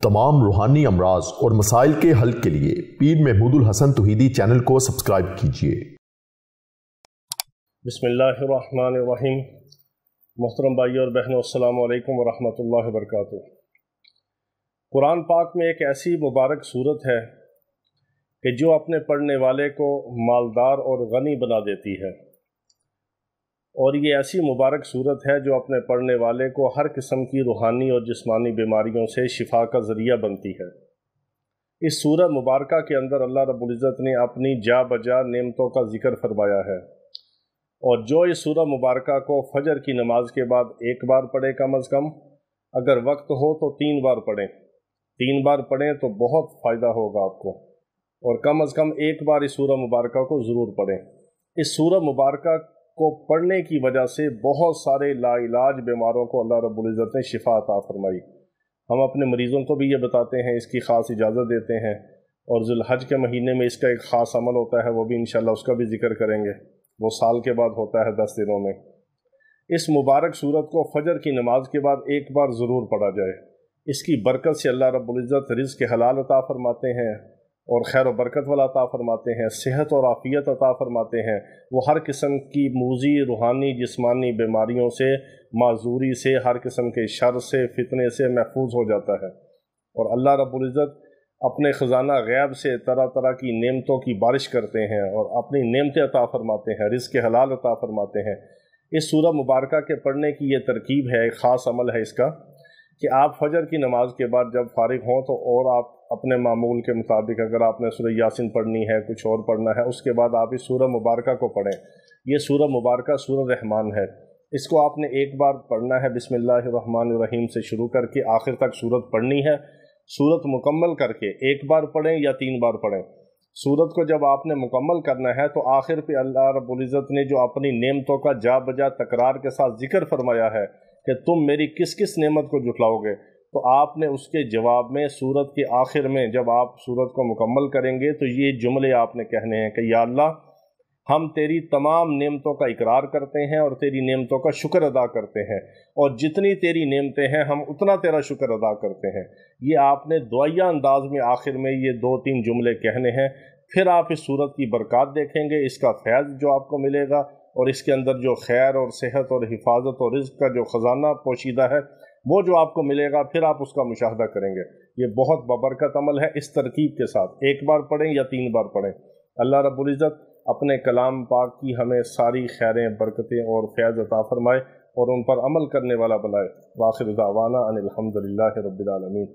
तमाम रूहानी अमराज और मसाइल के हल के लिए पीर महमूद उल हसन तौहीदी चैनल को सब्सक्राइब कीजिए। बिस्मिल्लाहिर्रहमानिर्रहीम। मोहतरम भाइयों और बहनों, अस्सलामु अलैकुम वरहमतुल्लाहि वबरकातुहू। कुरान पाक में एक ऐसी मुबारक सूरत है कि जो अपने पढ़ने वाले को मालदार और गनी बना देती है, और ये ऐसी मुबारक सूरत है जो अपने पढ़ने वाले को हर किस्म की रूहानी और जिस्मानी बीमारियों से शिफा का ज़रिया बनती है। इस सूरत मुबारक के अंदर अल्लाह रब्बुल इज़्ज़त ने अपनी जा बजा नेमतों का जिक्र फरमाया है, और जो इस सूरत मुबारक को फजर की नमाज के बाद एक बार पढ़े, कम अज़ कम अगर वक्त हो तो 3 बार पढ़ें, 3 बार पढ़ें तो बहुत फ़ायदा होगा आपको, और कम अज़ कम एक बार इस सूरत मुबारक को ज़रूर पढ़ें। इस सूरत मुबारक को पढ़ने की वजह से बहुत सारे लाइलाज बीमारों को अल्लाह रब्बुल इज़्ज़त ने शिफा अता फरमाई। हम अपने मरीज़ों को भी ये बताते हैं, इसकी ख़ास इजाज़त देते हैं, और ज़ुल्हज के महीने में इसका एक ख़ास अमल होता है, वो भी इंशाअल्लाह उसका भी ज़िक्र करेंगे। वो साल के बाद होता है 10 दिनों में। इस मुबारक सूरत को फजर की नमाज के बाद एक बार ज़रूर पढ़ा जाए। इसकी बरकत से अल्लाह रब्बुल इज़्ज़त रिज़्क़ हलाल अता फरमाते हैं और खैर व बरकत वाला अता फरमाते हैं, सेहत और आफ़ियत अता फरमाते हैं। वो हर किस्म की मूज़ी रूहानी जिस्मानी बीमारियों से, माजूरी से, हर किस्म के शर से, फितने से महफूज हो जाता है। और अल्लाह रब्बुल इज़्ज़त अपने ख़जाना गैब से तरह तरह की नेमतों की बारिश करते हैं और अपनी नेमतें अता फरमाते हैं, रिज़्क़ हलाल अता फरमाते हैं। इस सूरत मुबारक के पढ़ने की ये तरकीब है, एक ख़ास अमल है इसका, कि आप फजर की नमाज के बाद जब फारिग हों तो और आप अपने मामूल के मुताबिक, अगर आपने सूरह यासीन पढ़नी है, कुछ और पढ़ना है, उसके बाद आप इस सूरह मुबारक को पढ़ें। ये सूरह मुबारक सूरह रहमान है। इसको आपने एक बार पढ़ना है, बिस्मिल्लाहिर्रहमानिर्रहीम से शुरू करके आखिर तक सूरत पढ़नी है। सूरत मुकम्मल करके एक बार पढ़ें या 3 बार पढ़ें। सूरत को जब आपने मुकम्मल करना है तो आखिर पे अल्लाह रब्बुल इज़्ज़त ने जो अपनी नेमतों का जा बजा तकरार के साथ जिक्र फरमाया है कि तुम मेरी किस किस नेमत को जुटलाओगे, तो आपने उसके जवाब में सूरत के आखिर में जब आप सूरत को मुकम्मल करेंगे तो ये जुमले आपने कहने हैं कि या अल्लाह, हम तेरी तमाम नेमतों का इकरार करते हैं और तेरी नेमतों का शुक्र अदा करते हैं, और जितनी तेरी नेमतें हैं हम उतना तेरा शुक्र अदा करते हैं। ये आपने दुआया अंदाज में आखिर में ये 2-3 जुमले कहने हैं। फिर आप इस सूरत की बरकत देखेंगे, इसका फैज़ जो आपको मिलेगा, और इसके अंदर जो खैर और सेहत और हिफाजत और रिज़्क़ का जो ख़जाना पोशीदा है वो जो आपको मिलेगा, फिर आप उसका मुशाहदा करेंगे। ये बहुत बबरकत अमल है। इस तरकीब के साथ एक बार पढ़ें या 3 बार पढ़ें। अल्लाह रब्बुल इज़्ज़त अपने कलाम पाक की हमें सारी खैरें, बरकतें और फैज़ अता फरमाए और उन पर अमल करने वाला बनाए। वाखिर दावाना अनिल हम्दुलिल्लाहि रब्बिल आलमीन।